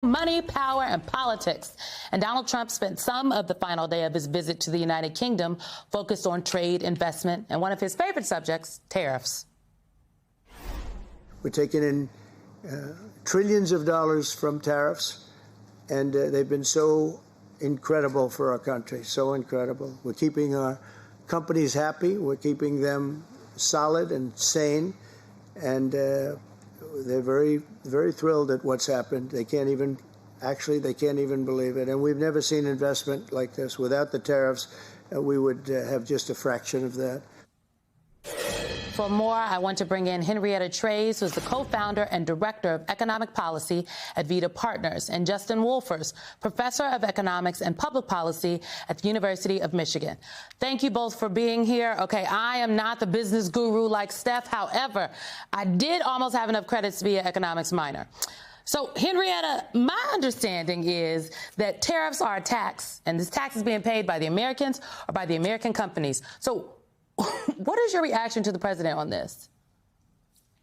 Money, power, and politics. And Donald Trump spent some of the final day of his visit to the United Kingdom focused on trade, investment, and one of his favorite subjects, tariffs. We're taking in trillions of dollars from tariffs, and they've been so incredible for our country, so incredible. We're keeping our companies happy. We're keeping them solid and sane, and they're very, very thrilled at what's happened. They can't even believe it. And we've never seen investment like this. Without the tariffs, we would have just a fraction of that. For more, I want to bring in Henrietta Treyz, who's the co-founder and director of economic policy at Vita Partners, and Justin Wolfers, professor of economics and public policy at the University of Michigan. Thank you both for being here. Okay, I am not the business guru like Steph. However, I did almost have enough credits to be an economics minor. So, Henrietta, my understanding is that tariffs are a tax, and this tax is being paid by the Americans or by the American companies. So, what is your reaction to the president on this?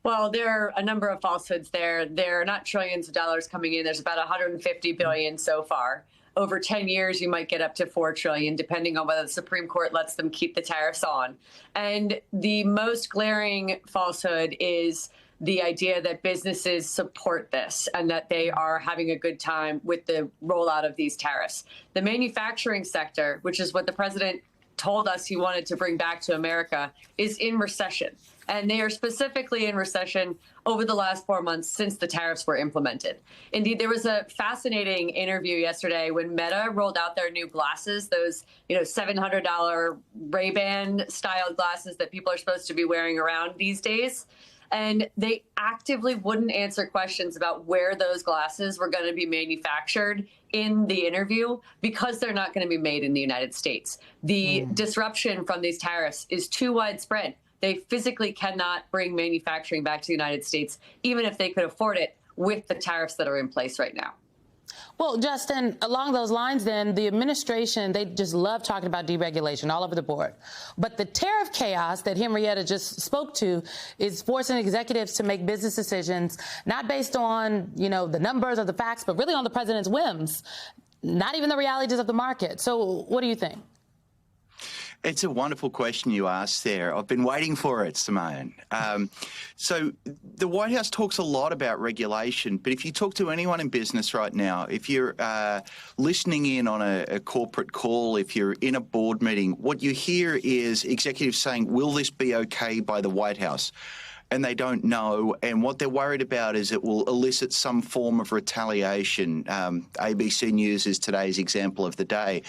Well, there are a number of falsehoods there. There are not trillions of dollars coming in. There's about 150 billion so far. Over 10 years, you might get up to 4 trillion, depending on whether the Supreme Court lets them keep the tariffs on. And the most glaring falsehood is the idea that businesses support this and that they are having a good time with the rollout of these tariffs. The manufacturing sector, which is what the president told us he wanted to bring back to America, is in recession. And they are specifically in recession over the last 4 months since the tariffs were implemented. Indeed, there was a fascinating interview yesterday when Meta rolled out their new glasses, those $700 Ray-Ban styled glasses that people are supposed to be wearing around these days. And they actively wouldn't answer questions about where those glasses were going to be manufactured in the interview because they're not going to be made in the United States. The disruption from these tariffs is too widespread. They physically cannot bring manufacturing back to the United States, even if they could afford it with the tariffs that are in place right now. Well, Justin, along those lines, then, the administration, they just love talking about deregulation all over the board. But the tariff chaos that Henrietta just spoke to is forcing executives to make business decisions, not based on, the numbers or the facts, but really on the president's whims, not even the realities of the market. So what do you think? It's a wonderful question you asked there. I've been waiting for it, Simone. So the White House talks a lot about regulation, but if you talk to anyone in business right now, if you're listening in on a corporate call, if you're in a board meeting, what you hear is executives saying, will this be okay by the White House? And they don't know. And what they're worried about is it will elicit some form of retaliation. ABC News is today's example of the day.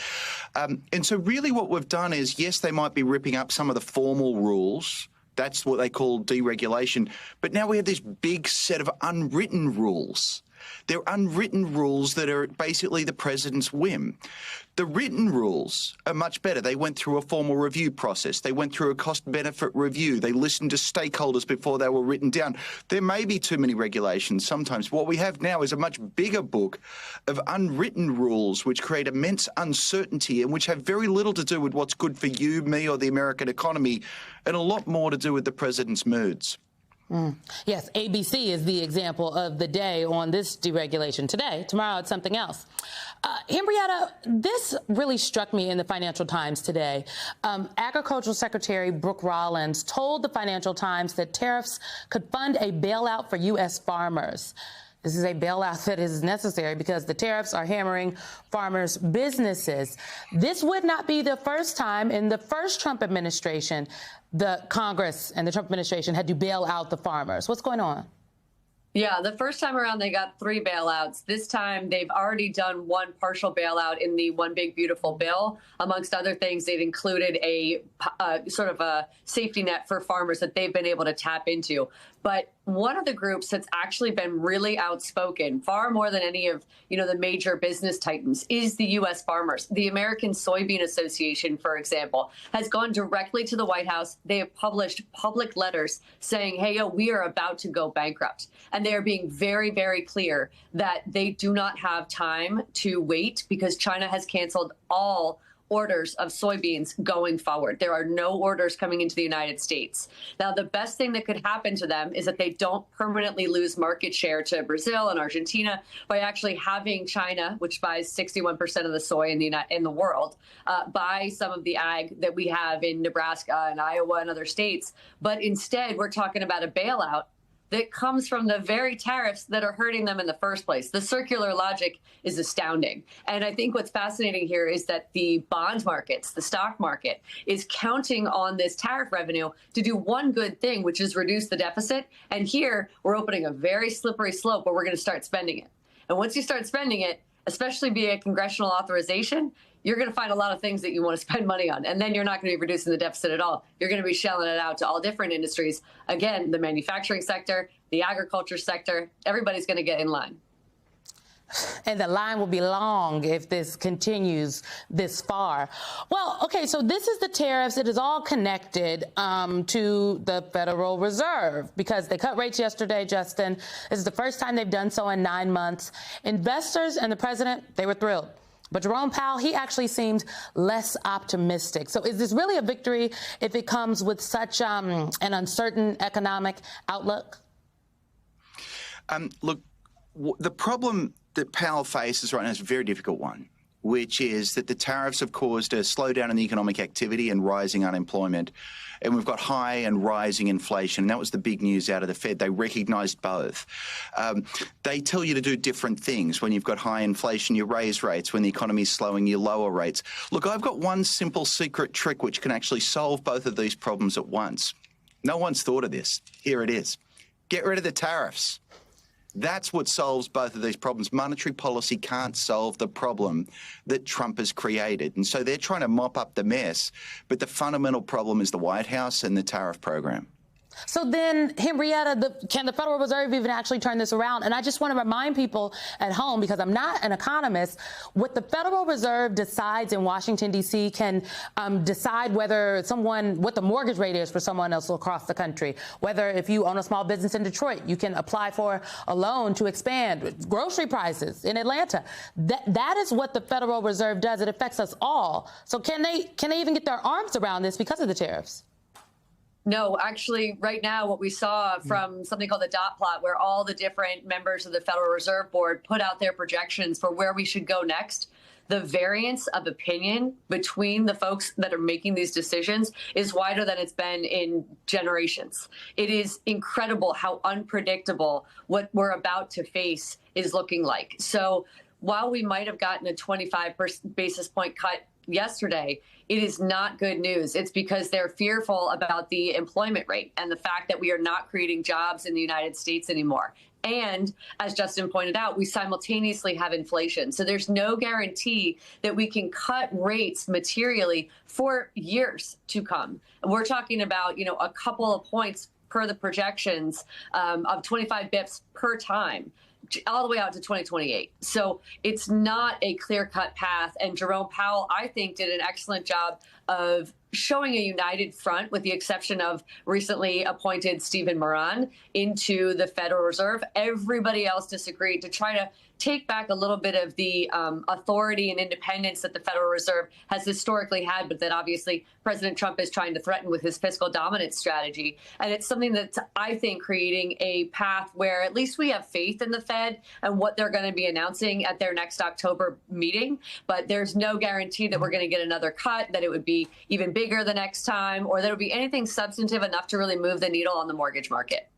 And so really what we've done is, yes, they might be ripping up some of the formal rules. That's what they call deregulation. But now we have this big set of unwritten rules. They're unwritten rules that are basically the president's whim. The written rules are much better. They went through a formal review process. They went through a cost-benefit review. They listened to stakeholders before they were written down. There may be too many regulations sometimes. What we have now is a much bigger book of unwritten rules which create immense uncertainty and which have very little to do with what's good for you, me, or the American economy, and a lot more to do with the president's moods. Yes, ABC is the example of the day on this deregulation today. Tomorrow it's something else. Henrietta, this really struck me in the Financial Times today. Agricultural Secretary Brooke Rollins told the Financial Times that tariffs could fund a bailout for U.S. farmers. This is a bailout that is necessary because the tariffs are hammering farmers' businesses. This would not be the first time in the first Trump administration the Congress and the Trump administration had to bail out the farmers. What's going on? Yeah, the first time around, they got 3 bailouts. This time, they've already done 1 partial bailout in the One Big Beautiful Bill. Amongst other things, they've included a sort of a safety net for farmers that they've been able to tap into. But one of the groups that's actually been really outspoken, far more than any of the major business titans, is the U.S. farmers. The American Soybean Association, for example, has gone directly to the White House. They have published public letters saying, hey, we are about to go bankrupt. And they are being very, very clear that they do not have time to wait because China has canceled all orders of soybeans going forward. There are no orders coming into the United States. Now, the best thing that could happen to them is that they don't permanently lose market share to Brazil and Argentina by actually having China, which buys 61% of the soy in the world, buy some of the ag that we have in Nebraska and Iowa and other states. But instead, we're talking about a bailout that comes from the very tariffs that are hurting them in the first place. The circular logic is astounding. And I think what's fascinating here is that the bond markets, the stock market, is counting on this tariff revenue to do one good thing, which is reduce the deficit. And here we're opening a very slippery slope where we're going to start spending it. And once you start spending it, especially via congressional authorization, you're going to find a lot of things that you want to spend money on. And then you're not going to be reducing the deficit at all. You're going to be shelling it out to all different industries. Again, the manufacturing sector, the agriculture sector, everybody's going to get in line. And the line will be long if this continues this far. Well, okay, so this is the tariffs. It is all connected to the Federal Reserve because they cut rates yesterday, Justin. This is the first time they've done so in 9 months. Investors and the president, they were thrilled. But Jerome Powell, he actually seemed less optimistic. So is this really a victory if it comes with such an uncertain economic outlook? Look, the problem that Powell faces right now is a very difficult one, which is that the tariffs have caused a slowdown in the economic activity and rising unemployment. And we've got high and rising inflation. And that was the big news out of the Fed. They recognised both. They tell you to do different things. When you've got high inflation, you raise rates. When the economy is slowing, you lower rates. Look, I've got one simple secret trick which can actually solve both of these problems at once. No one's thought of this. Here it is. Get rid of the tariffs. That's what solves both of these problems. Monetary policy can't solve the problem that Trump has created. And so they're trying to mop up the mess. But the fundamental problem is the White House and the tariff program. So then, Henrietta, can the Federal Reserve even actually turn this around? And I just want to remind people at home, because I'm not an economist, what the Federal Reserve decides in Washington, D.C. can decide what the mortgage rate is for someone else across the country. Whether if you own a small business in Detroit, you can apply for a loan to expand. Grocery prices in Atlanta. That is what the Federal Reserve does. It affects us all. So can they even get their arms around this because of the tariffs? No, actually, right now, what we saw from something called the dot plot, where all the different members of the Federal Reserve Board put out their projections for where we should go next, the variance of opinion between the folks that are making these decisions is wider than it's been in generations. It is incredible how unpredictable what we're about to face is looking like. So while we might have gotten a 25 basis point cut yesterday, it is not good news. It's because they're fearful about the employment rate and the fact that we are not creating jobs in the United States anymore. And as Justin pointed out, we simultaneously have inflation. So there's no guarantee that we can cut rates materially for years to come. We're talking about, a couple of points per the projections of 25 bips per time, all the way out to 2028. So it's not a clear-cut path. And Jerome Powell, I think, did an excellent job of showing a united front, with the exception of recently appointed Stephen Moran into the Federal Reserve. Everybody else disagreed to try to take back a little bit of the authority and independence that the Federal Reserve has historically had, but that obviously President Trump is trying to threaten with his fiscal dominance strategy. And it's something that's, I think, creating a path where at least we have faith in the Fed and what they're going to be announcing at their next October meeting. But there's no guarantee that we're going to get another cut, that it would be even bigger the next time, or that it would be anything substantive enough to really move the needle on the mortgage market.